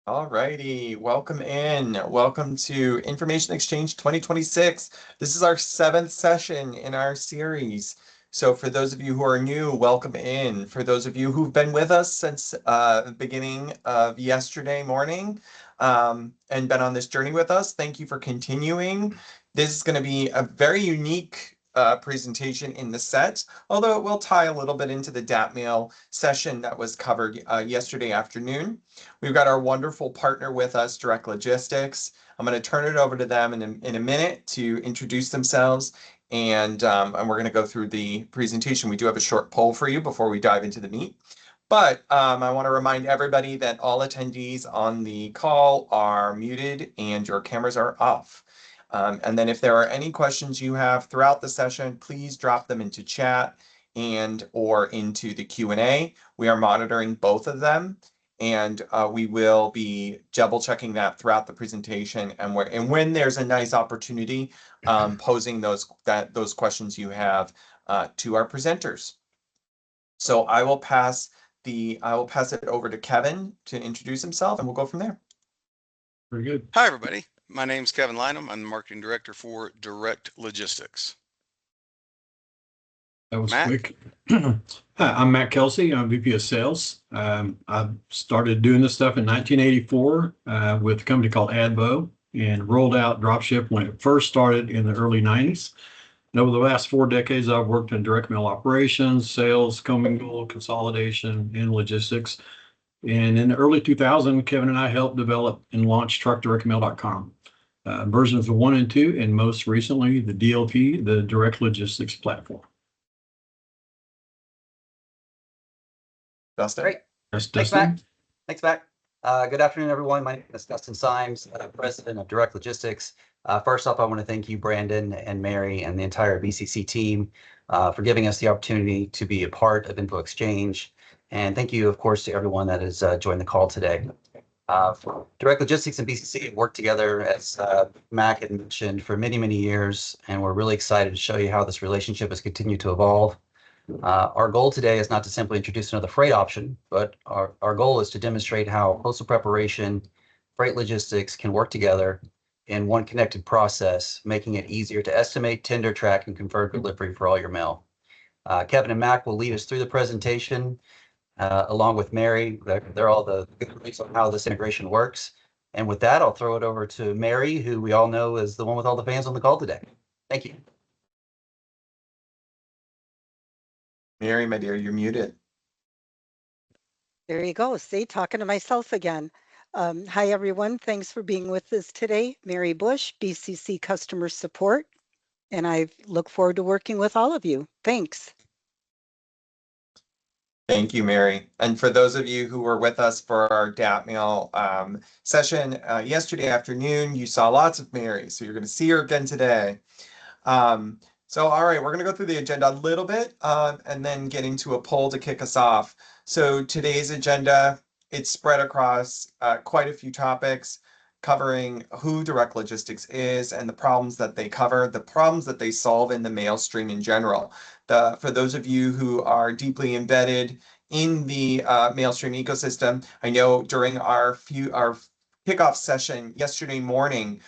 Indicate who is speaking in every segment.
Speaker 1: All righty, welcome in. Welcome to Information Exchange 2026. This is our 7th session in our series. So for those of you who are new, welcome in. For those of you who've been with us since the beginning of yesterday morning and been on this journey with us, thank you for continuing. This is going to be a very unique presentation in the set, although it will tie a little bit into the Dat-Mail session that was covered yesterday afternoon. We've got our wonderful partner with us, Direct Logistics. I'm going to turn it over to them in a minute to introduce themselves, and we're going to go through the presentation. We do have a short poll for you before we dive into the meat. But I want to remind everybody that all attendees on the call are muted and your cameras are off. And then if there are any questions you have throughout the session, please drop them into chat and or into the Q&A. We are monitoring both of them, and we will be double checking that throughout the presentation. And when there's a nice opportunity, posing those questions you have to our presenters. So I will pass it over to Kevin to introduce himself, and we'll go from there.
Speaker 2: Very good.
Speaker 3: Hi, everybody. My name's Kevin Lynham. I'm the marketing director for Direct Logistics.
Speaker 2: That was
Speaker 3: Matt?
Speaker 2: quick. Hi, I'm Matt Kelsey. I'm VP of Sales. I started doing this stuff in 1984 with a company called Advo and rolled out dropship when it first started in the early 90s. And over the last 4 decades, I've worked in direct mail operations, sales, commingler, consolidation, and logistics. And in the early 2000s, Kevin and I helped develop and launch truckdirectmail.com. Versions of 1 and 2, and most recently, the DLP, the Direct Logistics platform.
Speaker 1: Dustin?
Speaker 4: Great.
Speaker 2: That's
Speaker 4: Thanks,
Speaker 2: Dustin.
Speaker 4: Matt. Thanks, Matt. Good afternoon, everyone. My name is Dustin Symes, President of Direct Logistics. First off, I want to thank you, Brandon and Mary, and the entire BCC team for giving us the opportunity to be a part of Info Exchange. And thank you, of course, to everyone that has joined the call today. Direct Logistics and BCC have worked together, as Mac had mentioned, for many, many years, and we're really excited to show you how this relationship has continued to evolve. Our goal today is not to simply introduce another freight option, but our goal is to demonstrate how postal preparation, freight logistics can work together in one connected process, making it easier to estimate, tender, track, and confirm delivery for all your mail. Kevin and Mac will lead us through the presentation, along with Mary. They're all the good points on how this integration works. And with that, I'll throw it over to Mary, who we all know is the one with all the fans on the call today. Thank you.
Speaker 1: Mary, my dear, you're muted.
Speaker 5: There you go. See, talking to myself again. Hi, everyone. Thanks for being with us today. Mary Bush, BCC Customer Support, and I look forward to working with all of you. Thanks.
Speaker 1: Thank you, Mary. And for those of you who were with us for our Dat-Mail session yesterday afternoon, you saw lots of Mary, so you're going to see her again today. So, all right, we're going to go through the agenda a little bit and then get into a poll to kick us off. So today's agenda, it's spread across quite a few topics, covering who Direct Logistics is and the problems that they cover, the problems that they solve in the mail stream in general. For those of you who are deeply embedded in the mail stream ecosystem, I know during our kickoff session yesterday morning,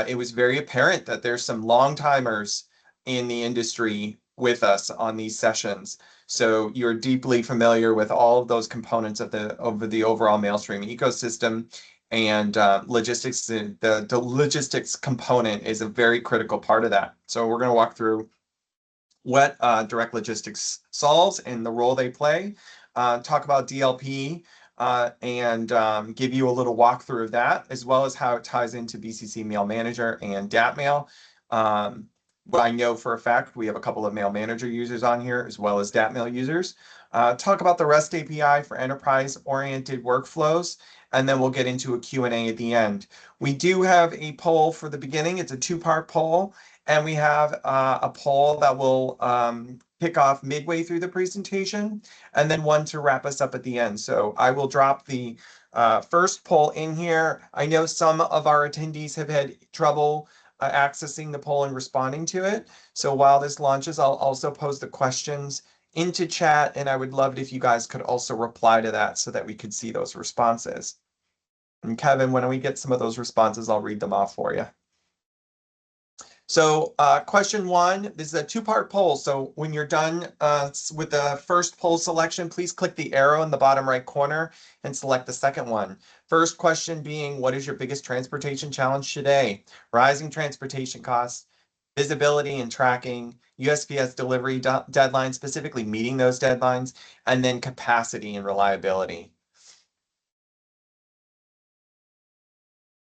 Speaker 1: it was very apparent that there's some long-timers in the industry with us on these sessions. So you're deeply familiar with all of those components of the overall mail stream ecosystem, and logistics. The logistics component is a very critical part of that. So we're going to walk through what Direct Logistics solves and the role they play. Talk about DLP and give you a little walkthrough of that, as well as how it ties into BCC Mail Manager and Dat-Mail. Well, I know for a fact we have a couple of Mail Manager users on here, as well as Dat-Mail users. Talk about the REST API for enterprise-oriented workflows, and then we'll get into a Q&A at the end. We do have a poll for the beginning. It's a 2-part poll, and we have a poll that will kick off midway through the presentation, and then one to wrap us up at the end. So I will drop the first poll in here. I know some of our attendees have had trouble accessing the poll and responding to it. So while this launches, I'll also pose the questions into chat, and I would love it if you guys could also reply to that so that we could see those responses. And Kevin, when we get some of those responses, I'll read them off for you. So question one, this is a two-part poll. So when you're done with the first poll selection, please click the arrow in the bottom right corner and select the second one. First question being, what is your biggest transportation challenge today? Rising transportation costs, visibility and tracking, USPS delivery deadlines, specifically meeting those deadlines, and then capacity and reliability.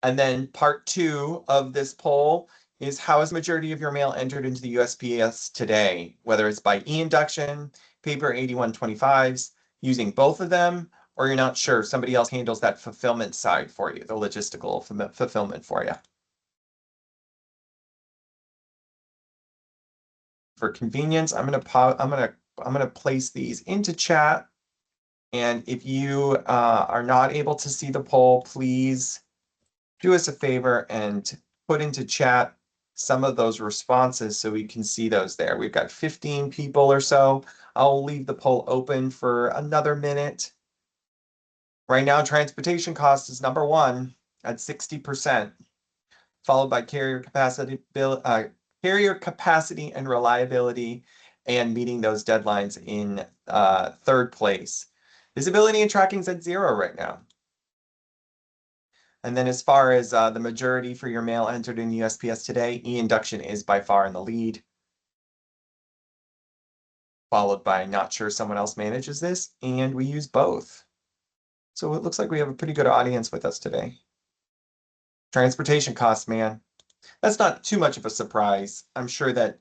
Speaker 1: And then part two of this poll is, how is the majority of your mail entered into the USPS today, whether it's by e-induction, paper 8125s, using both of them, or you're not sure, somebody else handles that fulfillment side for you, the logistical fulfillment for you. For convenience, I'm gonna place these into chat. And if you are not able to see the poll, please do us a favor and put into chat some of those responses so we can see those there. We've got 15 people or so. I'll leave the poll open for another minute. Right now, transportation cost is number one at 60%, followed by carrier capacity and reliability, and meeting those deadlines in third place. Visibility and tracking is at 0 right now. And then as far as the majority for your mail entered in USPS today, e-induction is by far in the lead, followed by not sure someone else manages this, and we use both. So it looks like we have a pretty good audience with us today. Transportation costs, man. That's not too much of a surprise. I'm sure that,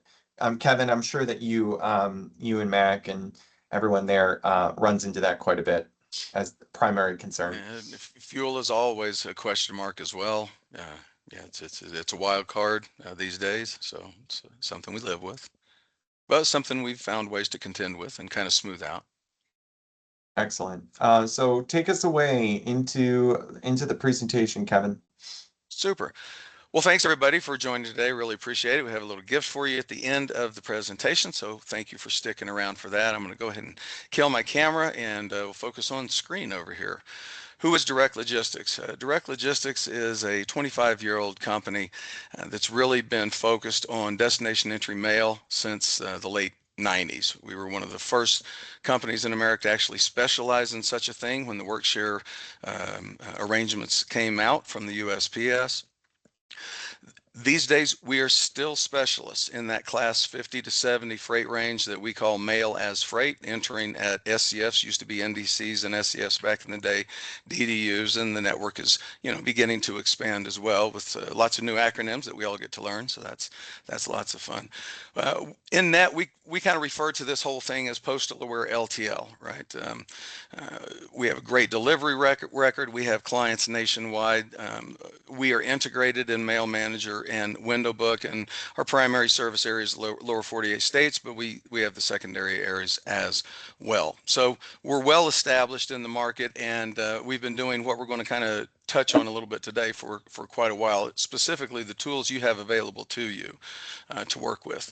Speaker 1: Kevin, I'm sure that you and Mac and everyone there runs into that quite a bit as the primary concern.
Speaker 3: And fuel is always a question mark as well. Yeah, it's a wild card these days, so it's something we live with, but something we've found ways to contend with and kind of smooth out.
Speaker 1: Excellent. So take us away into the presentation, Kevin.
Speaker 3: Super. Well, thanks everybody for joining today. Really appreciate it. We have a little gift for you at the end of the presentation, so thank you for sticking around for that. I'm going to go ahead and kill my camera and we'll focus on screen over here. Who is Direct Logistics? Direct Logistics is a 25-year-old company that's really been focused on destination entry mail since the late 90s. We were one of the first companies in America to actually specialize in such a thing when the work share arrangements came out from the USPS. These days, we are still specialists in that class 50 to 70 freight range that we call mail as freight, entering at SCFs, used to be NDCs and SCFs back in the day, DDUs, and the network is, beginning to expand as well with lots of new acronyms that we all get to learn. So that's lots of fun. In that, we kind of refer to this whole thing as Postal-Aware LTL, right? We have a great delivery record. We have clients nationwide. We are integrated in Mail Manager and Window Book, and our primary service area is lower 48 states, but we have the secondary areas as well. So we're well established in the market, and we've been doing what we're going to kind of touch on a little bit today for quite a while, specifically the tools you have available to you to work with.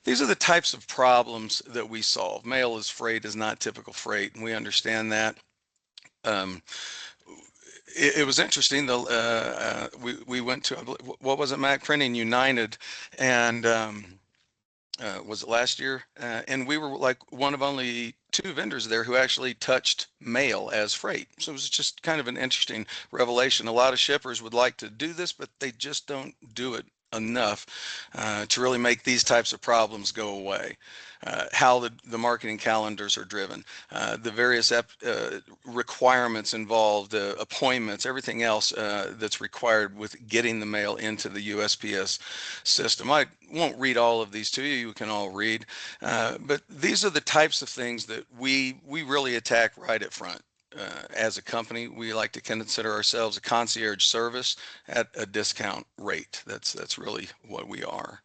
Speaker 3: These are the types of problems that we solve. Mail as freight is not typical freight, and we understand that. It was interesting though. We went to, what was it, Mac? Printing United, and was it last year? And we were like one of only 2 vendors there who actually touched mail as freight. So it was just kind of an interesting revelation. A lot of shippers would like to do this, but they just don't do it enough to really make these types of problems go away. How the marketing calendars are driven, the various requirements involved, appointments, everything else that's required with getting the mail into the USPS system. I won't read all of these to you. You can all read, but these are the types of things that we really attack right at front. As a company, we like to consider ourselves a concierge service at a discount rate. That's really what we are.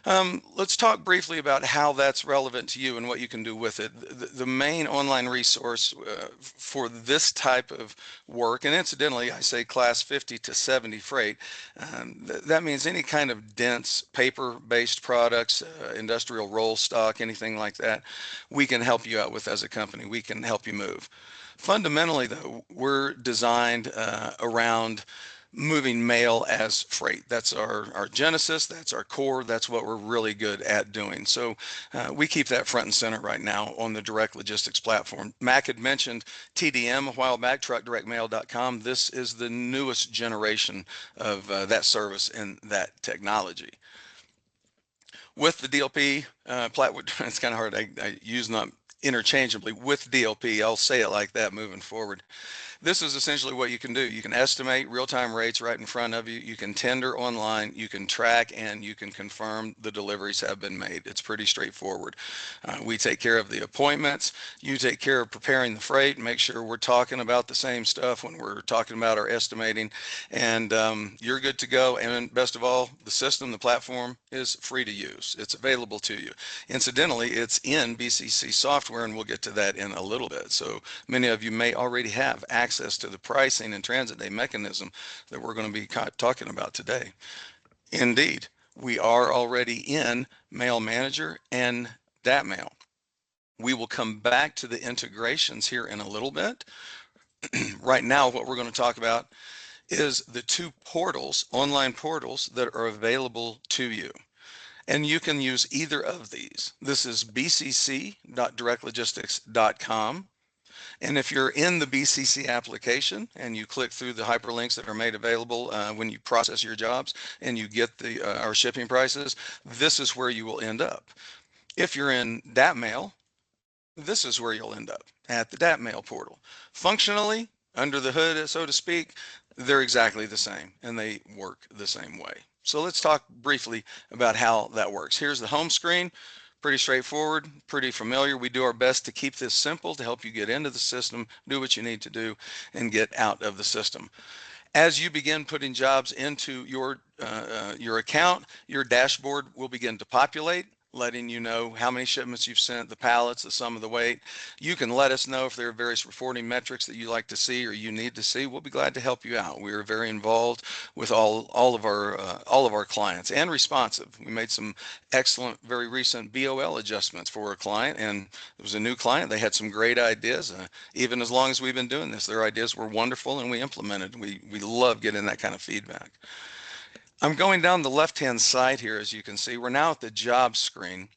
Speaker 3: Let's talk briefly about how that's relevant to you and what you can do with it. The main online resource for this type of work, and incidentally, I say class 50 to 70 freight, that means any kind of dense paper-based products, industrial roll stock, anything like that, we can help you out with as a company. We can help you move. Fundamentally, though, we're designed around moving mail as freight. That's our genesis, that's our core, that's what we're really good at doing. So we keep that front and center right now on the direct logistics platform. Mac had mentioned TDM a while back, truck-direct-mail.com. This is the newest generation of that service and that technology. With the DLP platform, it's kind of hard, I use them interchangeably. With DLP, I'll say it like that moving forward. This is essentially what you can do. You can estimate real-time rates right in front of you. You can tender online, you can track, and you can confirm the deliveries have been made. It's pretty straightforward. We take care of the appointments. You take care of preparing the freight, make sure we're talking about the same stuff when we're talking about our estimating, and you're good to go. And best of all, the system, the platform is free to use. It's available to you. Incidentally, it's in BCC software, and we'll get to that in a little bit. So many of you may already have access to the pricing and transit day mechanism that we're going to be talking about today. Indeed, we are already in Mail Manager and Dat-Mail. We will come back to the integrations here in a little bit. Right now, what we're going to talk about is the two portals, online portals, that are available to you. And you can use either of these. This is bcc.directlogistics.com. And if you're in the BCC application and you click through the hyperlinks that are made available when you process your jobs and you get our shipping prices, this is where you will end up. If you're in Dat-Mail, this is where you'll end up, at the Dat-Mail portal. Functionally, under the hood, so to speak, they're exactly the same and they work the same way. So let's talk briefly about how that works. Here's the home screen. Pretty straightforward, pretty familiar. We do our best to keep this simple to help you get into the system, do what you need to do, and get out of the system. As you begin putting jobs into your account, your dashboard will begin to populate, letting you know how many shipments you've sent, the pallets, the sum of the weight. You can let us know if there are various reporting metrics that you like to see or you need to see. We'll be glad to help you out. We are very involved with all of our clients and responsive. We made some excellent, very recent BOL adjustments for a client, and it was a new client. They had some great ideas. Even as long as we've been doing this, their ideas were wonderful and we implemented. We love getting that kind of feedback. I'm going down the left-hand side here, as you can see. We're now at the job screen.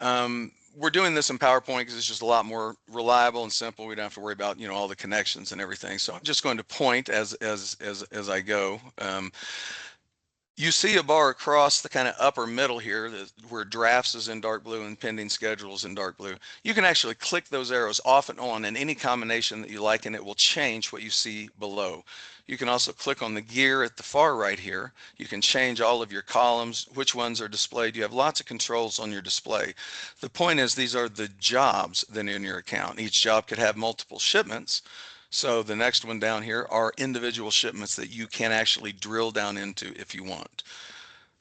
Speaker 3: We're doing this in PowerPoint because it's just a lot more reliable and simple. We don't have to worry about, all the connections and everything. So I'm just going to point as I go. You see a bar across the kind of upper middle here where drafts is in dark blue and pending schedules in dark blue. You can actually click those arrows off and on in any combination that you like, and it will change what you see below. You can also click on the gear at the far right here. You can change all of your columns, which ones are displayed. You have lots of controls on your display. The point is, these are the jobs that are in your account. Each job could have multiple shipments. So the next one down here are individual shipments that you can actually drill down into if you want.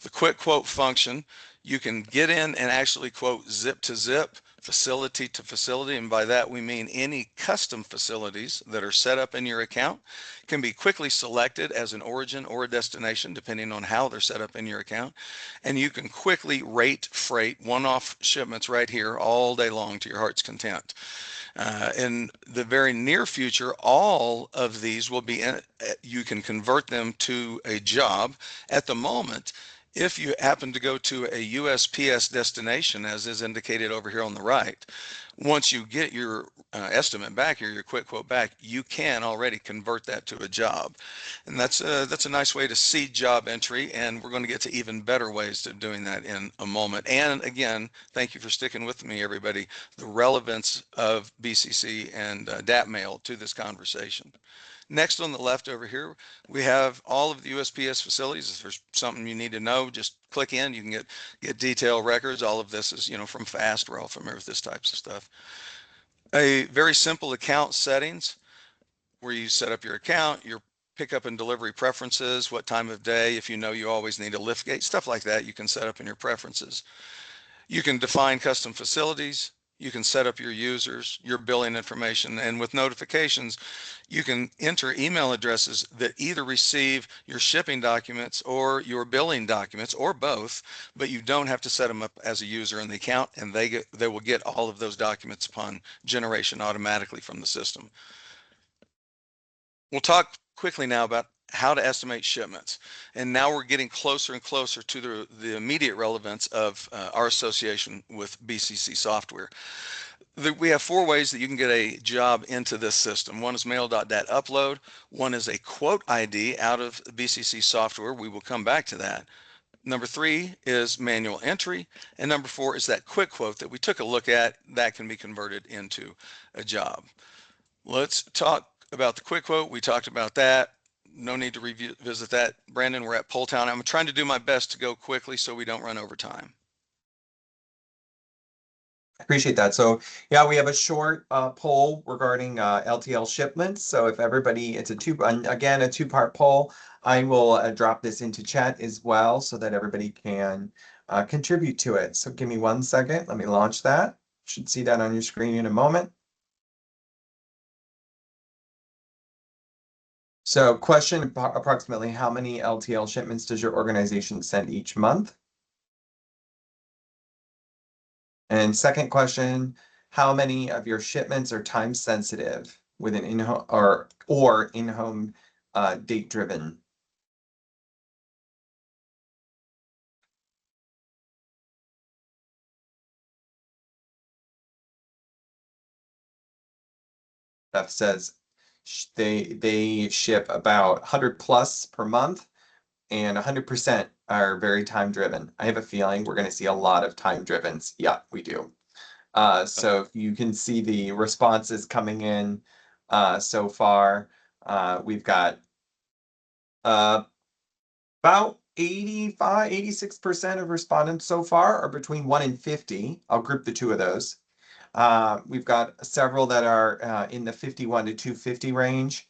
Speaker 3: The quick quote function, you can get in and actually quote zip to zip, facility to facility, and by that we mean any custom facilities that are set up in your account can be quickly selected as an origin or a destination depending on how they're set up in your account, and you can quickly rate freight one-off shipments right here all day long to your heart's content. In the very near future, all of these will be you can convert them to a job. At the moment, if you happen to go to a USPS destination, as is indicated over here on the right, once you get your estimate back here, your quick quote back, you can already convert that to a job. And that's a nice way to seed job entry, and we're going to get to even better ways of doing that in a moment. And again, thank you for sticking with me, everybody, the relevance of BCC and Dat-Mail to this conversation. Next on the left over here, we have all of the USPS facilities. If there's something you need to know, just click in. You can get detailed records. All of this is, from FAST. We're all familiar with this types of stuff. A very simple account settings where you set up your account, your pickup and delivery preferences, what time of day, if you know you always need a lift gate, stuff like that you can set up in your preferences. You can define custom facilities. You can set up your users, your billing information, and with notifications, you can enter email addresses that either receive your shipping documents or your billing documents or both, but you don't have to set them up as a user in the account, and they will get all of those documents upon generation automatically from the system. We'll talk quickly now about how to estimate shipments. And now we're getting closer and closer to the immediate relevance of our association with BCC software. We have 4 ways that you can get a job into this system. One is Mail.dat upload. One is a quote ID out of BCC software. We will come back to that. Number 3 is manual entry. And number 4 is that quick quote that we took a look at that can be converted into a job. Let's talk about the quick quote. We talked about that. No need to revisit that. Brandon, we're at Poll Town. I'm trying to do my best to go quickly so we don't run over time.
Speaker 1: Appreciate that. So yeah, we have a short poll regarding LTL shipments. So if everybody, it's a two-part poll. I will drop this into chat as well so that everybody can contribute to it. So give me 1 second. Let me launch that. Should see that on your screen in a moment. So question, approximately how many LTL shipments does your organization send each month? And second question, how many of your shipments are time sensitive with an in-home or in-home date driven? Beth says they ship about 100 plus per month, and 100% are very time driven. I have a feeling we're going to see a lot of time drivens. Yeah, we do. So you can see the responses coming in so far. We've got about 86% of respondents so far are between 1 and 50. I'll group the 2 of those. We've got several that are in the 51 to 250 range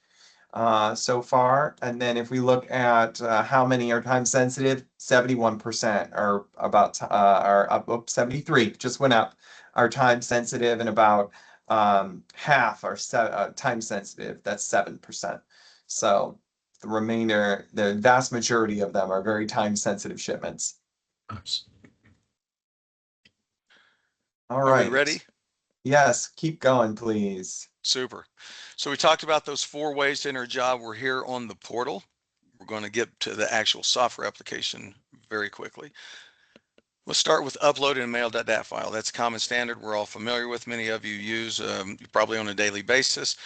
Speaker 1: so far. And then if we look at how many are time sensitive, 71% are about are up 73 just went up, are time sensitive, and about half are time sensitive. That's 7%. So the remainder, the vast majority of them are very time sensitive shipments.
Speaker 2: Nice.
Speaker 1: All right.
Speaker 3: Are we ready?
Speaker 1: Yes, keep going, please.
Speaker 3: Super. So we talked about those 4 ways to enter a job. We're here on the portal. We're going to get to the actual software application very quickly. Let's start with uploading a Mail.dat file. That's a common standard we're all familiar with. Many of you use probably on a daily basis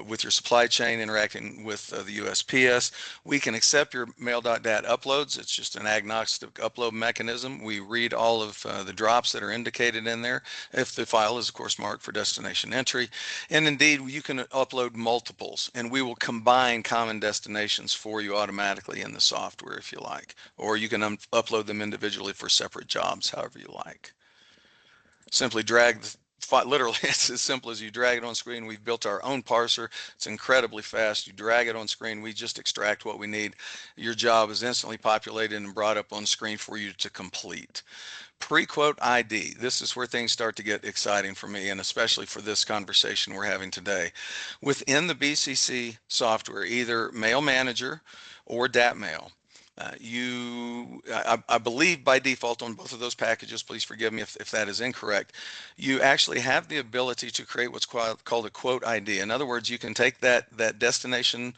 Speaker 3: with your supply chain interacting with the USPS. We can accept your Mail.dat uploads. It's just an agnostic upload mechanism. We read all of the drops that are indicated in there if the file is, of course, marked for destination entry. And indeed, you can upload multiples, and we will combine common destinations for you automatically in the software if you like, or you can upload them individually for separate jobs, however you like. Simply drag the file, literally it's as simple as you drag it on screen. We've built our own parser. It's incredibly fast. You drag it on screen, we just extract what we need. Your job is instantly populated and brought up on screen for you to complete. Pre-quote ID. This is where things start to get exciting for me, and especially for this conversation we're having today. Within the BCC software, either Mail Manager or Dat-Mail, I believe by default on both of those packages, please forgive me if that is incorrect, you actually have the ability to create what's called a quote ID. In other words, you can take that destination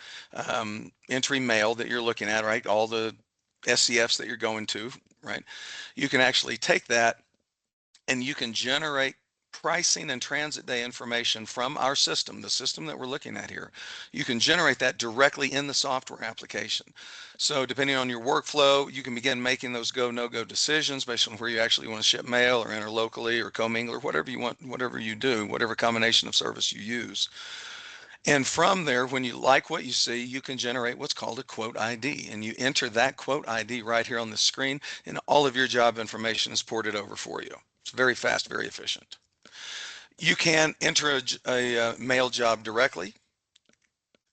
Speaker 3: entry mail that you're looking at, right? All the SCFs that you're going to, right? You can actually take that and you can generate pricing and transit day information from our system, the system that we're looking at here. You can generate that directly in the software application. So depending on your workflow, you can begin making those go, no-go decisions based on where you actually want to ship mail or enter locally or commingler, whatever you want, whatever you do, whatever combination of service you use. And from there, when you like what you see, you can generate what's called a quote ID, and you enter that quote ID right here on the screen, and all of your job information is ported over for you. It's very fast, very efficient. You can enter a mail job directly.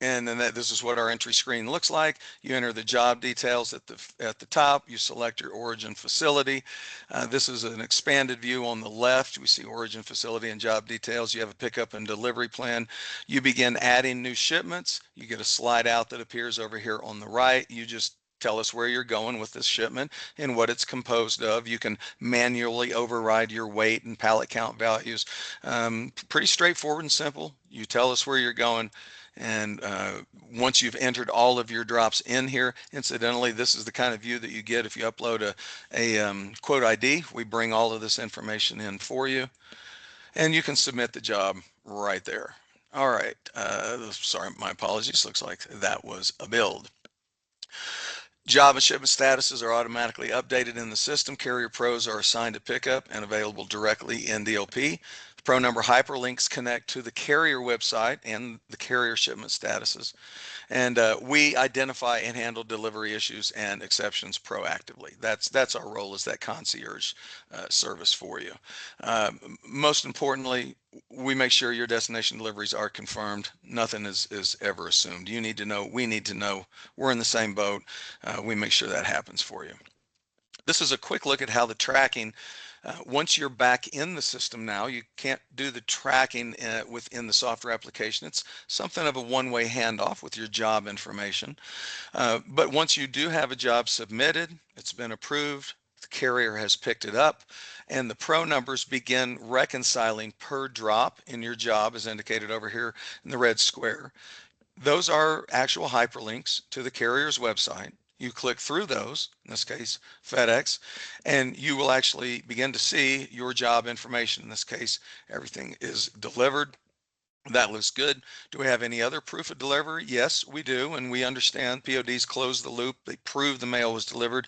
Speaker 3: And then this is what our entry screen looks like. You enter the job details at the top. You select your origin facility. This is an expanded view on the left. We see origin facility and job details. You have a pickup and delivery plan. You begin adding new shipments. You get a slide out that appears over here on the right. You just tell us where you're going with this shipment and what it's composed of. You can manually override your weight and pallet count values. Pretty straightforward and simple. You tell us where you're going. And once you've entered all of your drops in here, incidentally, this is the kind of view that you get if you upload a quote ID. We bring all of this information in for you, and you can submit the job right there. All right. Sorry, my apologies. Looks like that was a build. Job and shipment statuses are automatically updated in the system. Carrier pros are assigned to pickup and available directly in DLP. Pro number hyperlinks connect to the carrier website and the carrier shipment statuses. And we identify and handle delivery issues and exceptions proactively. That's our role, as that concierge service for you. Most importantly, we make sure your destination deliveries are confirmed. Nothing is ever assumed. You need to know, we need to know, we're in the same boat. We make sure that happens for you. This is a quick look at how the tracking, once you're back in the system now, you can't do the tracking within the software application. It's something of a one-way handoff with your job information. But once you do have a job submitted, it's been approved, the carrier has picked it up, and the pro numbers begin reconciling per drop in your job, as indicated over here in the red square. Those are actual hyperlinks to the carrier's website. You click through those, in this case FedEx, and you will actually begin to see your job information. In this case, everything is delivered. That looks good. Do we have any other proof of delivery? Yes, we do, and we understand PODs close the loop. They prove the mail was delivered.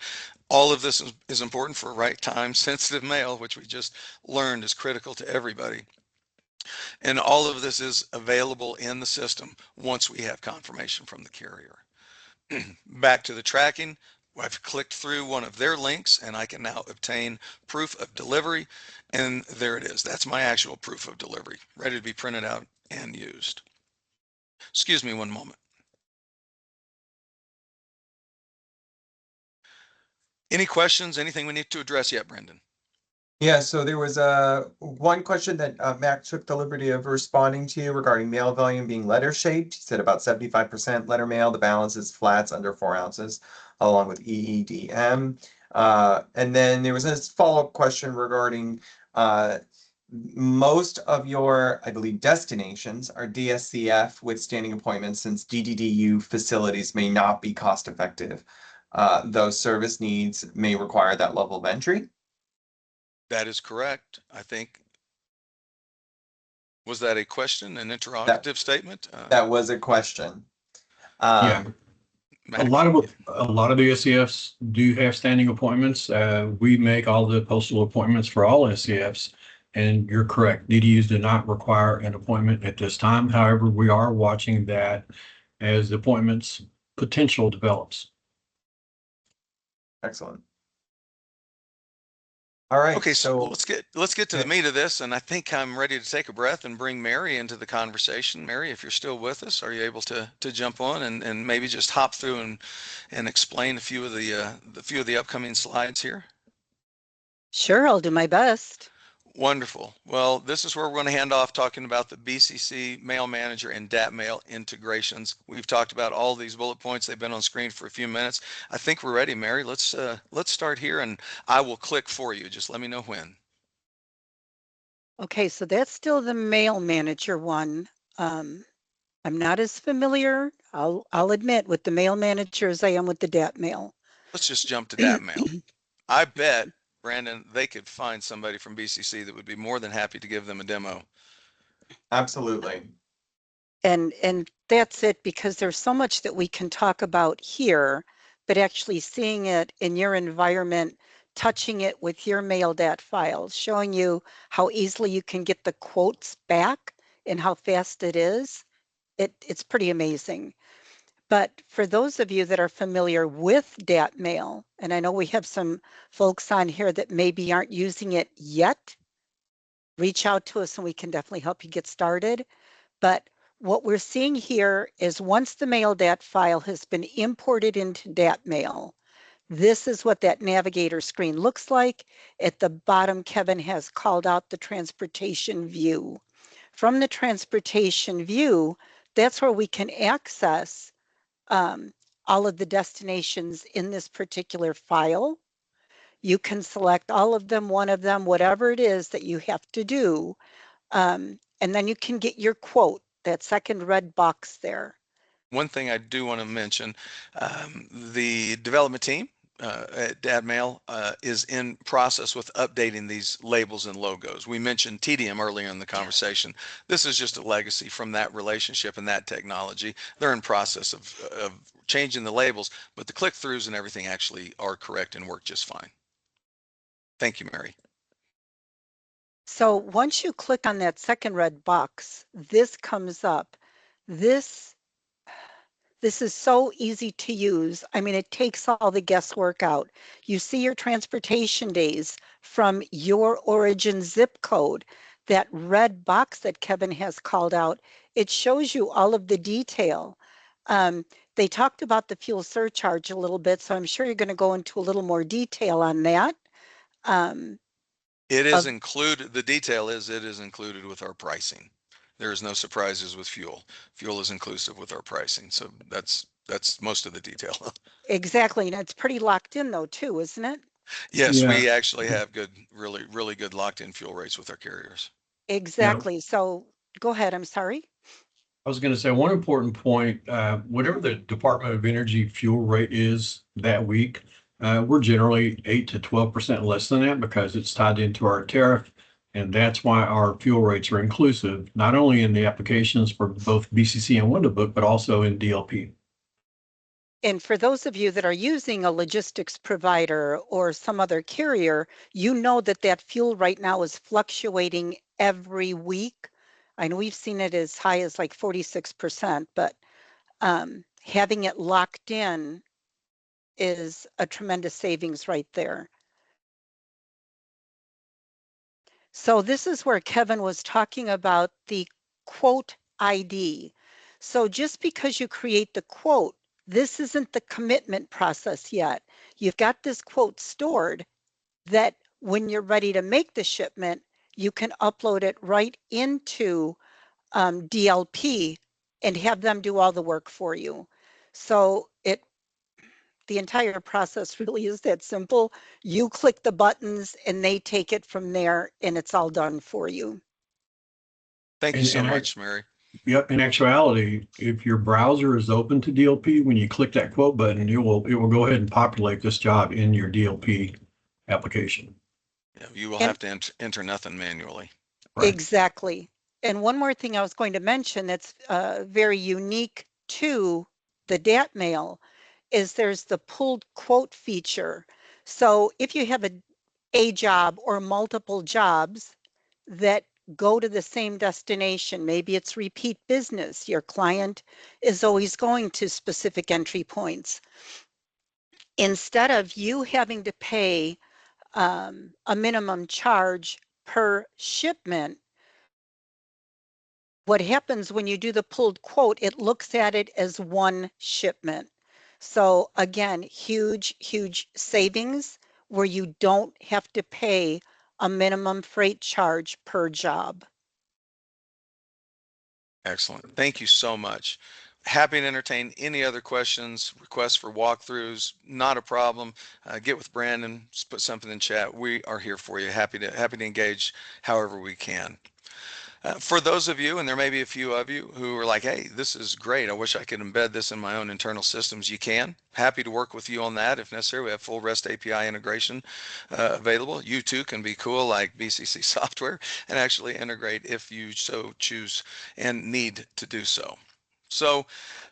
Speaker 3: All of this is important for right time sensitive mail, which we just learned is critical to everybody. And all of this is available in the system once we have confirmation from the carrier. Back to the tracking, I've clicked through one of their links and I can now obtain proof of delivery, and there it is. That's my actual proof of delivery, ready to be printed out and used. Excuse me one moment. Any questions, anything we need to address yet, Brendan?
Speaker 1: Yeah, so there was one question that Mac took the liberty of responding to regarding mail volume being letter shaped. He said about 75% letter mail, the balance is flats under 4 ounces, along with EEDM. And then there was a follow-up question regarding most of your, I believe, destinations are DSCF with standing appointments, since DDU facilities may not be cost effective. Those service needs may require that level of entry.
Speaker 3: That is correct. I think, was that a question, an interrogative statement?
Speaker 1: That was a question.
Speaker 2: Yeah. A lot of the SCFs do have standing appointments. We make all the postal appointments for all SCFs, and you're correct. DDUs do not require an appointment at this time. However, we are watching that as the appointments potential develops.
Speaker 1: Excellent. All right.
Speaker 3: Okay, so let's get to the meat of this, and I think I'm ready to take a breath and bring Mary into the conversation. Mary, if you're still with us, are you able to jump on and maybe just hop through and explain a few of the upcoming slides here?
Speaker 5: Sure, I'll do my best.
Speaker 3: Wonderful. Well, this is where we're going to hand off talking about the BCC Mail Manager and Dat-Mail integrations. We've talked about all these bullet points. They've been on screen for a few minutes. I think we're ready, Mary. Let's start here, and I will click for you. Just let me know when.
Speaker 5: Okay, so that's still the Mail Manager one. I'm not as familiar, I'll admit, with the Mail Manager as I am with the Dat-Mail.
Speaker 3: Let's just jump to Dat-Mail. I bet, Brandon, they could find somebody from BCC that would be more than happy to give them a demo.
Speaker 5: Absolutely. And that's it, because there's so much that we can talk about here, but actually seeing it in your environment, touching it with your Mail.dat files, showing you how easily you can get the quotes back and how fast it is, it's pretty amazing. But for those of you that are familiar with Dat-Mail, and I know we have some folks on here that maybe aren't using it yet, reach out to us and we can definitely help you get started. But what we're seeing here is once the Mail.dat file has been imported into Dat-Mail, this is what that navigator screen looks like. At the bottom, Kevin has called out the transportation view. From the transportation view, that's where we can access all of the destinations in this particular file. You can select all of them, one of them, whatever it is that you have to do. And then you can get your quote, that second red box there.
Speaker 3: One thing I do want to mention, the development team at Dat-Mail is in process with updating these labels and logos. We mentioned TDM earlier in the conversation. This is just a legacy from that relationship and that technology. They're in process of changing the labels, but the click-throughs and everything actually are correct and work just fine. Thank you, Mary.
Speaker 5: So once you click on that second red box, this comes up. This is so easy to use. I mean, it takes all the guesswork out. You see your transportation days from your origin zip code. That red box that Kevin has called out, it shows you all of the detail. They talked about the fuel surcharge a little bit, so I'm sure you're going to go into a little more detail on that.
Speaker 3: It is included, the detail is it is included with our pricing. There is no surprises with fuel. Fuel is inclusive with our pricing. So that's most of the detail.
Speaker 5: Exactly. And it's pretty locked in though too, isn't it?
Speaker 3: Yes,
Speaker 2: Yeah.
Speaker 3: we actually have good, really good locked in fuel rates with our carriers.
Speaker 5: Exactly. So go ahead. I'm sorry.
Speaker 2: I was going to say one important point, whatever the Department of Energy fuel rate is that week, we're generally 8 to 12% less than that because it's tied into our tariff. And that's why our fuel rates are inclusive, not only in the applications for both BCC and Window Book, but also in DLP.
Speaker 5: And for those of you that are using a logistics provider or some other carrier, you know that that fuel right now is fluctuating every week. I know we've seen it as high as like 46%, but having it locked in is a tremendous savings right there. So this is where Kevin was talking about the quote ID. So just because you create the quote, this isn't the commitment process yet. You've got this quote stored that when you're ready to make the shipment, you can upload it right into DLP and have them do all the work for you. So the entire process really is that simple. You click the buttons and they take it from there and it's all done for you.
Speaker 3: Thank you so much, Mary.
Speaker 2: Yep. In actuality, if your browser is open to DLP, when you click that quote button, it will go ahead and populate this job in your DLP application.
Speaker 3: Yeah, you will have to enter nothing manually.
Speaker 2: Right.
Speaker 5: Exactly. And one more thing I was going to mention that's very unique to the Dat-Mail is there's the pulled quote feature. So if you have a job or multiple jobs that go to the same destination, maybe it's repeat business, your client is always going to specific entry points. Instead of you having to pay a minimum charge per shipment, what happens when you do the pulled quote, it looks at it as one shipment. So again, huge savings where you don't have to pay a minimum freight charge per job.
Speaker 3: Excellent. Thank you so much. Happy to entertain any other questions, requests for walkthroughs, not a problem. Get with Brandon, put something in chat. We are here for you. Happy to engage however we can. For those of you, and there may be a few of you who are like, hey, this is great. I wish I could embed this in my own internal systems. You can. Happy to work with you on that if necessary. We have full REST API integration available. You too can be cool like BCC software and actually integrate if you so choose and need to do so. So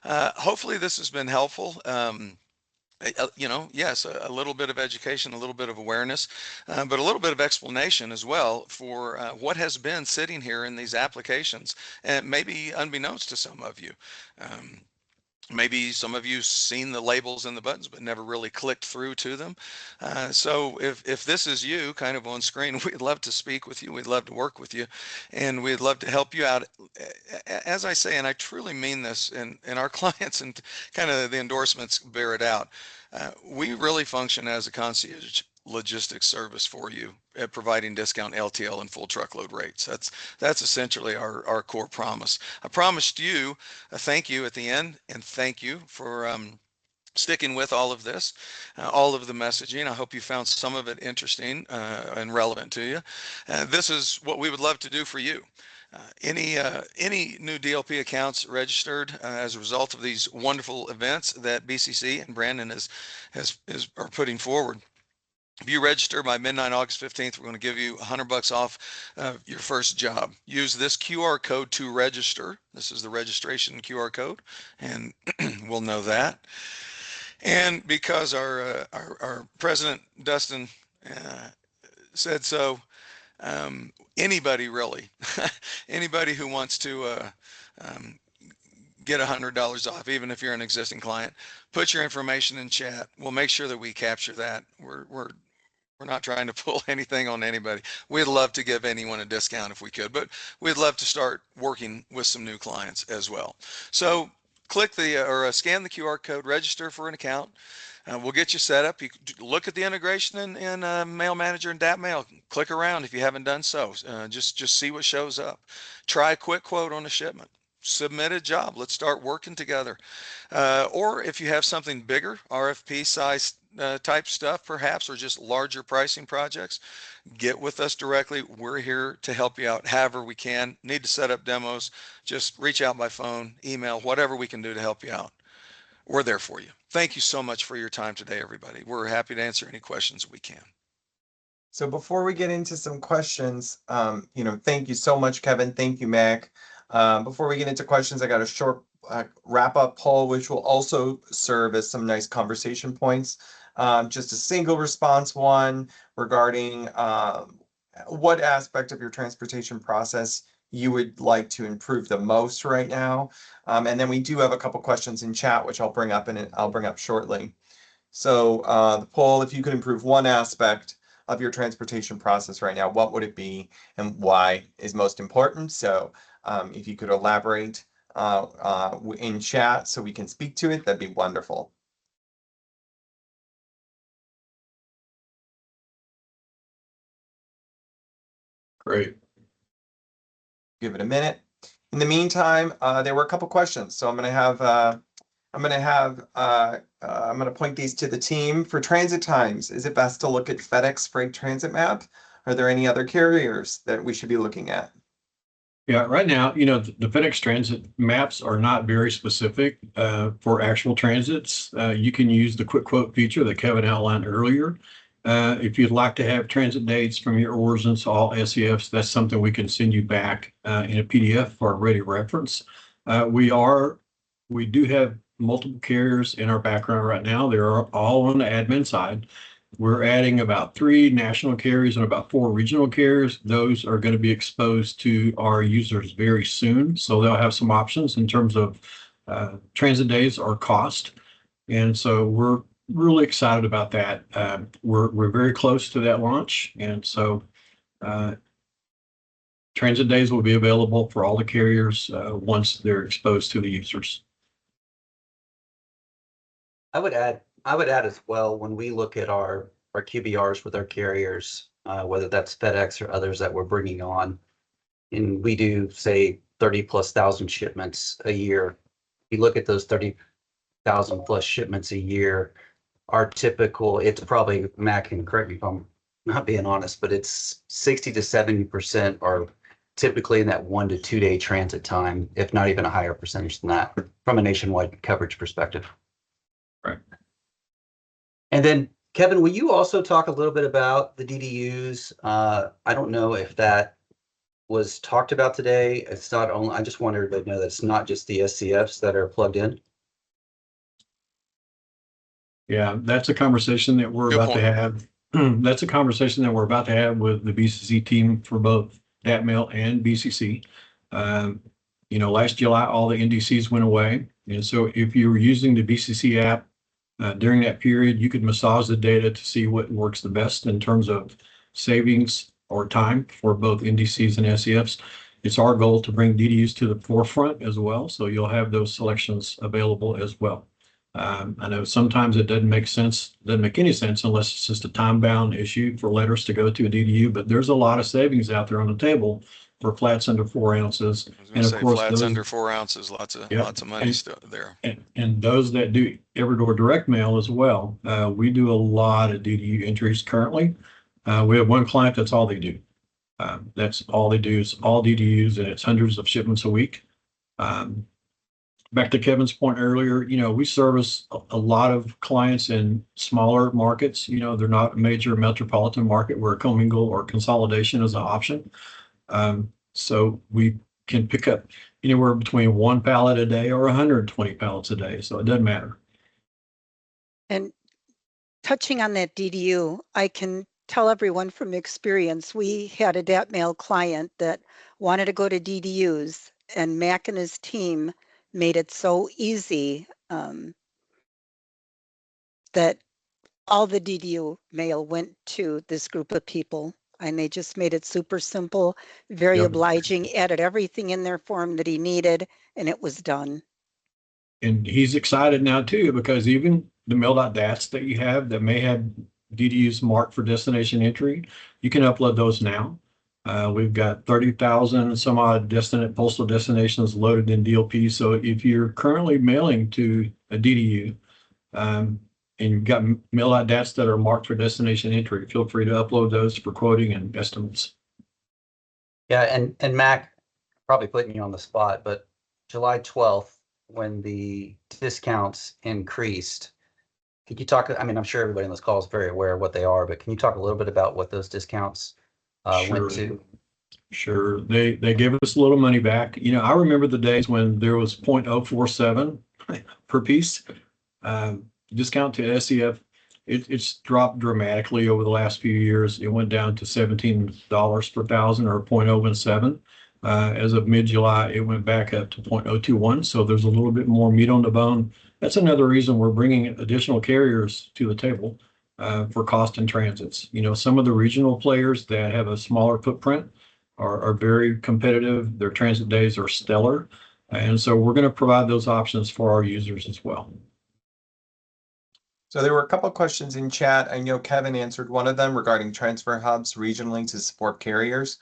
Speaker 3: hopefully this has been helpful. Yes, a little bit of education, a little bit of awareness, but a little bit of explanation as well for what has been sitting here in these applications, and maybe unbeknownst to some of you. Maybe some of you seen the labels and the buttons, but never really clicked through to them. So if this is you kind of on screen, we'd love to speak with you. We'd love to work with you, and we'd love to help you out. As I say, and I truly mean this, and our clients and kind of the endorsements bear it out. We really function as a concierge logistics service for you at providing discount LTL and full truckload rates. That's essentially our core promise. I promised you a thank you at the end, and thank you for sticking with all of this, all of the messaging. I hope you found some of it interesting and relevant to you. This is what we would love to do for you. Any new DLP accounts registered as a result of these wonderful events that BCC and Brandon are putting forward. If you register by midnight, August 15th, we're going to give you $100 off your first job. Use this QR code to register. This is the registration QR code, and we'll know that. And because our president, Dustin, said so, anybody really, anybody who wants to get $100 off, even if you're an existing client, put your information in chat. We'll make sure that we capture that. We're not trying to pull anything on anybody. We'd love to give anyone a discount if we could, but we'd love to start working with some new clients as well. So click or scan the QR code, register for an account. We'll get you set up. You look at the integration in Mail Manager and Dat-Mail. Click around if you haven't done so. Just see what shows up. Try a quick quote on a shipment. Submit a job. Let's start working together. Or if you have something bigger, RFP size type stuff perhaps, or just larger pricing projects, get with us directly. We're here to help you out however we can. Need to set up demos, just reach out by phone, email, whatever we can do to help you out. We're there for you. Thank you so much for your time today, everybody. We're happy to answer any questions we can.
Speaker 1: So before we get into some questions, thank you so much, Kevin. Thank you, Mac. Before we get into questions, I got a short wrap-up poll, which will also serve as some nice conversation points. Just a single response one regarding what aspect of your transportation process you would like to improve the most right now. And then we do have a couple questions in chat, which I'll bring up shortly. So the poll, if you could improve one aspect of your transportation process right now, what would it be and why is most important? So if you could elaborate in chat so we can speak to it, that'd be wonderful.
Speaker 2: Great.
Speaker 1: Give it a minute. In the meantime, there were a couple questions, so I'm going to point these to the team. For transit times, is it best to look at FedEx Freight Transit Map? Are there any other carriers that we should be looking at?
Speaker 2: Yeah, right now, the FedEx transit maps are not very specific for actual transits. You can use the quick quote feature that Kevin outlined earlier. If you'd like to have transit dates from your orders to all SCFs, that's something we can send you back in a PDF for a ready reference. We do have multiple carriers in our background right now. They're all on the admin side. We're adding about 3 national carriers and about 4 regional carriers. Those are going to be exposed to our users very soon. So they'll have some options in terms of transit days or cost. And so we're really excited about that. We're very close to that launch. And so transit days will be available for all the carriers once they're exposed to the users.
Speaker 4: I would add as well, when we look at our QBRs with our carriers, whether that's FedEx or others that we're bringing on, and we do say 30,000+ shipments a year. We look at those 30,000+ shipments a year. Our typical, it's probably, Mac can correct me if I'm not being honest, but it's 60 to 70% are typically in that 1 to 2 day transit time, if not even a higher percentage than that, from a nationwide coverage perspective.
Speaker 2: Right.
Speaker 4: And then, Kevin, will you also talk a little bit about the DDUs? I don't know if that was talked about today. It's not only, I just want everybody to know that it's not just the SCFs that are plugged in.
Speaker 2: Yeah, that's a conversation that we're about to have. That's a conversation that we're about to have with the BCC team for both Dat-Mail and BCC. Last July, all the NDCs went away. And so if you were using the BCC app during that period, you could massage the data to see what works the best in terms of savings or time for both NDCs and SCFs. It's our goal to bring DDUs to the forefront as well, so you'll have those selections available as well. I know sometimes it doesn't make any sense unless it's just a time-bound issue for letters to go to a DDU, but there's a lot of savings out there on the table for flats under 4 ounces.
Speaker 3: I was
Speaker 2: And
Speaker 3: gonna
Speaker 2: of
Speaker 3: say
Speaker 2: course,
Speaker 3: flats
Speaker 2: those,
Speaker 3: under 4 ounces, lots of money still there.
Speaker 2: and those that do Everdoor direct mail as well, we do a lot of DDU entries currently. We have one client, that's all they do. That's all they do is all DDUs, and it's hundreds of shipments a week. Back to Kevin's point earlier, we service a lot of clients in smaller markets. They're not a major metropolitan market where commingle or consolidation is an option. So we can pick up anywhere between 1 pallet a day or 120 pallets a day. So it doesn't matter.
Speaker 5: And touching on that DDU, I can tell everyone from experience, we had a Dat-Mail client that wanted to go to DDUs, and Mac and his team made it so easy that all the DDU mail went to this group of people, and they just made it super simple, very
Speaker 2: Yep.
Speaker 5: obliging, added everything in there for him that he needed, and it was done.
Speaker 2: And he's excited now too, because even the Mail.dats that you have that may have DDUs marked for destination entry, you can upload those now. We've got 30,000 some odd postal destinations loaded in DLP. So if you're currently mailing to a DDU, and you've got Mail.dats that are marked for destination entry, feel free to upload those for quoting and estimates.
Speaker 4: Yeah, and Mac, probably putting you on the spot, but July 12th, when the discounts increased, could you talk, I'm sure everybody on this call is very aware of what they are, but can you talk a little bit about what those discounts went to?
Speaker 2: Sure. They gave us a little money back. I remember the days when there was 0.047 per piece. Discount to SCF, it's dropped dramatically over the last few years. It went down to $17 per thousand, or 0.017. As of mid-July, it went back up to 0.021. So there's a little bit more meat on the bone. That's another reason we're bringing additional carriers to the table for cost and transits. Some of the regional players that have a smaller footprint are very competitive. Their transit days are stellar. And so we're going to provide those options for our users as well.
Speaker 1: So there were a couple of questions in chat. I know Kevin answered one of them regarding transfer hubs regionally to support carriers.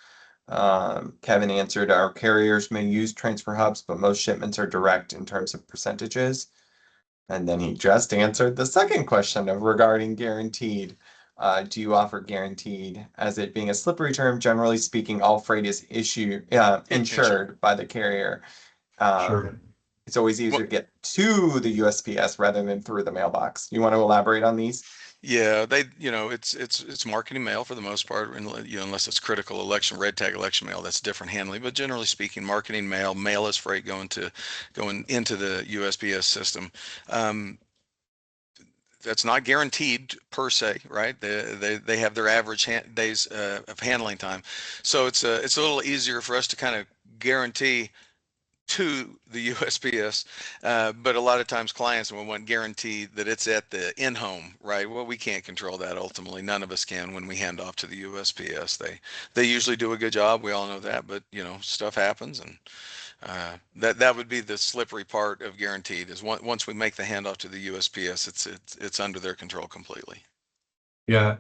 Speaker 1: Kevin answered, our carriers may use transfer hubs, but most shipments are direct in terms of percentages. And then he just answered the second question of regarding guaranteed. Do you offer guaranteed? As it being a slippery term, generally speaking, all freight is insured by the carrier.
Speaker 2: Sure.
Speaker 1: It's always easier to get to the USPS rather than through the mailbox. You want to elaborate on these?
Speaker 3: Yeah, it's marketing mail for the most part, unless it's critical election, red tag election mail, that's different handling. But generally speaking, marketing mail is freight going into the USPS system. That's not guaranteed per se, right? They have their average days of handling time, so it's a little easier for us to kind of guarantee to the USPS, but a lot of times clients will want guarantee that it's at the in-home, right? Well, we can't control that ultimately. None of us can when we hand off to the USPS. They usually do a good job. We all know that, but stuff happens, and that would be the slippery part of guaranteed. Is once we make the handoff to the USPS, it's under their control completely.
Speaker 2: Yeah,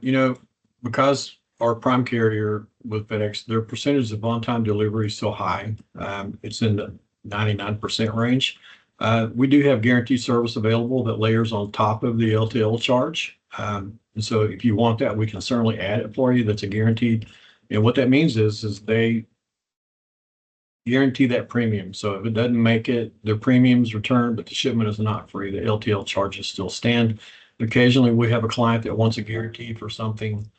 Speaker 2: because our prime carrier with FedEx, their percentage of on-time delivery is so high. It's in the 99% range. We do have guaranteed service available that layers on top of the LTL charge. And so if you want that, we can certainly add it for you. That's a guaranteed. And what that means is they guarantee that premium. So if it doesn't make it, their premium's returned, but the shipment is not free. The LTL charges still stand. Occasionally we have a client that wants a guarantee for something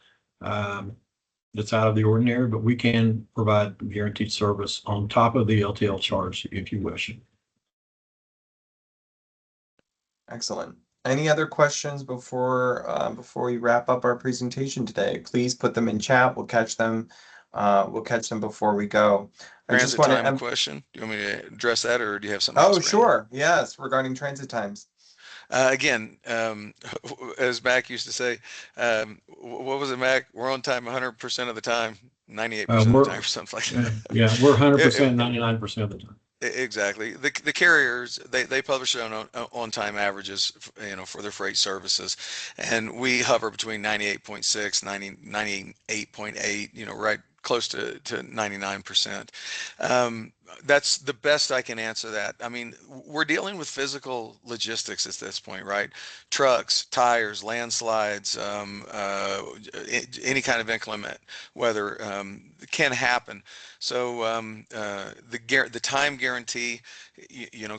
Speaker 2: that's out of the ordinary, but we can provide guaranteed service on top of the LTL charge if you wish.
Speaker 1: Excellent. Any other questions before we wrap up our presentation today? Please put them in chat. We'll catch them we'll catch them before we go. I just
Speaker 3: Transit
Speaker 1: want
Speaker 3: time
Speaker 1: to.
Speaker 3: question. Do you want me to address that, or do you have something else,
Speaker 1: Oh,
Speaker 3: Brandon?
Speaker 1: sure. Yes, regarding transit times.
Speaker 3: Again, as Mac used to say, what was it, Mac? We're on time 100% of the time, 98% of the time, or something like that.
Speaker 2: Yeah, we're 100%, 99% of the time.
Speaker 3: Exactly. The carriers, they publish their own on-time averages, for their freight services, and we hover between 98.6, 98.8, right close to 99%. That's the best I can answer that. I mean, we're dealing with physical logistics at this point, right? Trucks, tires, landslides, any kind of inclement weather can happen. So the time guarantee,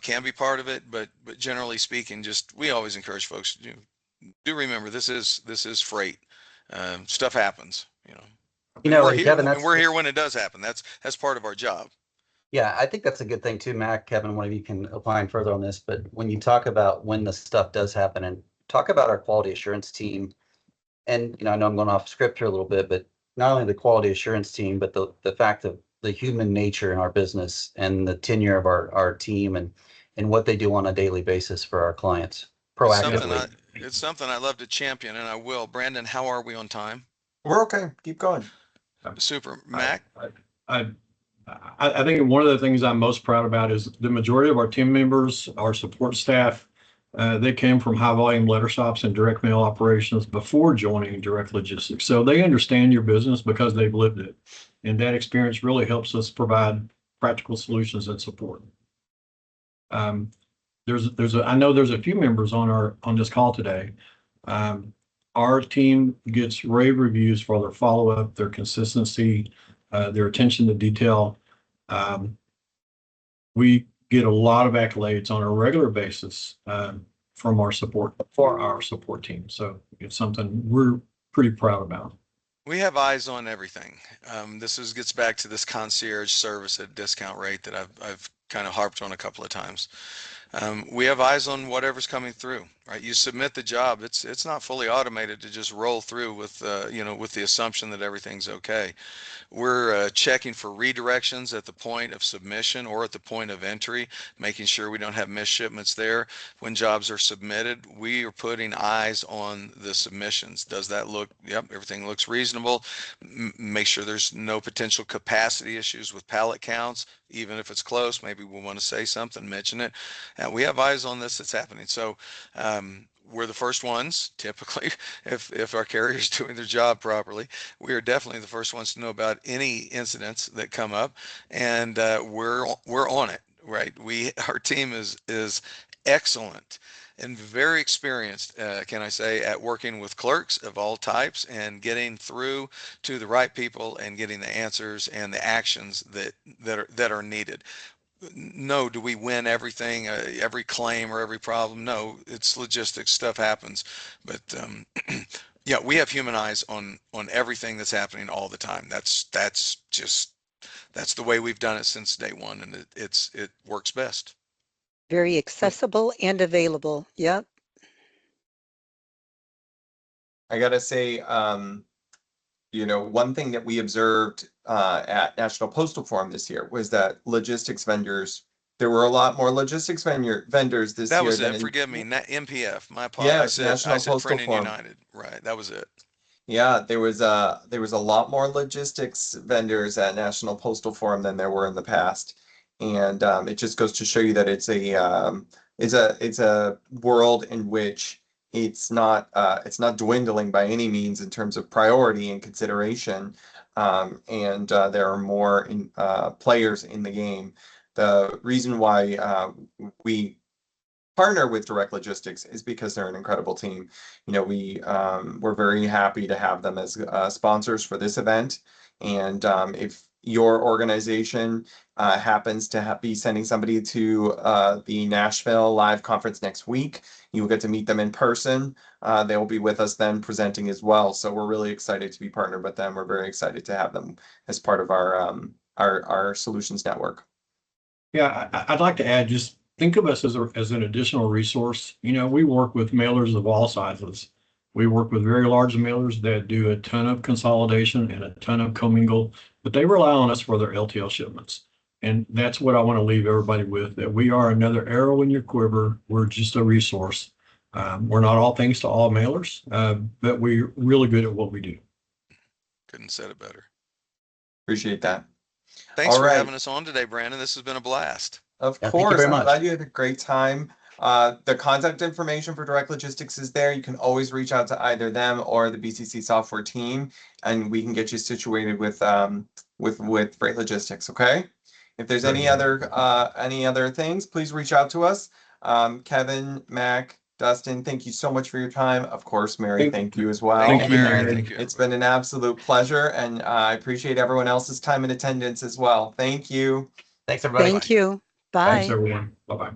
Speaker 3: can be part of it, but generally speaking, we always encourage folks to do remember this is freight. Stuff happens, we're here,
Speaker 4: Kevin,
Speaker 3: and we're here when it does happen. That's part of our job.
Speaker 4: Yeah, I think that's a good thing too, Mac. Kevin, one of you can opine further on this, but when you talk about when the stuff does happen and talk about our quality assurance team, and I know I'm going off script here a little bit, but not only the quality assurance team, but the fact of the human nature in our business and the tenure of our team and what they do on a daily basis for our clients proactively.
Speaker 3: It's something I love to champion, and I will. Brandon, how are we on time?
Speaker 1: We're okay. Keep going.
Speaker 3: Super. Mac?
Speaker 2: I think one of the things I'm most proud about is the majority of our team members, our support staff, they came from high volume letter shops and direct mail operations before joining direct logistics. So they understand your business because they've lived it. And that experience really helps us provide practical solutions and support. I know there's a few members on this call today. Our team gets rave reviews for their follow-up, their consistency, their attention to detail. We get a lot of accolades on a regular basis from our support team. So it's something we're pretty proud about.
Speaker 3: We have eyes on everything. This gets back to this concierge service at discount rate that I've kind of harped on a couple of times. We have eyes on whatever's coming through, right? You submit the job. It's not fully automated to just roll through with with the assumption that everything's okay. We're checking for redirections at the point of submission or at the point of entry, making sure we don't have missed shipments there. When jobs are submitted, we are putting eyes on the submissions. Does that look, yep, everything looks reasonable. Make sure there's no potential capacity issues with pallet counts. Even if it's close, maybe we'll want to say something, mention it. We have eyes on this that's happening. So we're the first ones, typically, if our carrier is doing their job properly. We are definitely the first ones to know about any incidents that come up, and we're on it, right? Our team is excellent and very experienced, can I say, at working with clerks of all types and getting through to the right people and getting the answers and the actions that are needed. No, do we win everything, every claim or every problem? No, it's logistics, stuff happens. But yeah, we have human eyes on everything that's happening all the time. That's the way we've done it since day one, and it works best.
Speaker 5: Very accessible and available. Yep.
Speaker 1: I gotta say, one thing that we observed at National Postal Forum this year was that there were a lot more logistics vendors this year.
Speaker 3: That was it. Forgive me. NPF. My apologies.
Speaker 1: Yeah, National Postal
Speaker 3: Friend
Speaker 1: Forum.
Speaker 3: United. Right. That was it.
Speaker 1: Yeah, there was a lot more logistics vendors at National Postal Forum than there were in the past, and it just goes to show you that it's a world in which it's not dwindling by any means in terms of priority and consideration, and there are more players in the game. The reason why we partner with Direct Logistics is because they're an incredible team. We're very happy to have them as sponsors for this event. And if your organization happens to be sending somebody to the Nashville live conference next week, you will get to meet them in person. They will be with us then presenting as well. So we're really excited to be partnered with them. We're very excited to have them as part of our solutions network.
Speaker 2: Yeah, I'd like to add, just think of us as an additional resource. We work with mailers of all sizes. We work with very large mailers that do a ton of consolidation and a ton of commingle but they rely on us for their LTL shipments. And that's what I want to leave everybody with, that we are another arrow in your quiver. We're just a resource. We're not all things to all mailers, but we're really good at what we do.
Speaker 3: Couldn't have said it better.
Speaker 1: Appreciate that.
Speaker 3: Thanks
Speaker 1: All
Speaker 3: for
Speaker 1: right.
Speaker 3: having us on today, Brandon. This has been a blast.
Speaker 1: Of
Speaker 4: Yeah, thank you
Speaker 1: course,
Speaker 4: very
Speaker 1: I'm
Speaker 4: much.
Speaker 1: glad you had a great time. The contact information for Direct Logistics is there. You can always reach out to either them or the BCC software team, and we can get you situated with Freight Logistics. Okay. If there's any other things, please reach out to us. Kevin, Mac, Dustin, thank you so much for your time. Of course, Mary, thank you as well.
Speaker 3: Thank you, Mary.
Speaker 2: Mary.
Speaker 3: Thank you.
Speaker 1: It's been an absolute pleasure, and I appreciate everyone else's time and attendance as well. Thank you.
Speaker 4: Thanks, everybody.
Speaker 5: Thank you.
Speaker 2: Thanks,
Speaker 5: Bye.
Speaker 2: everyone. Bye-bye.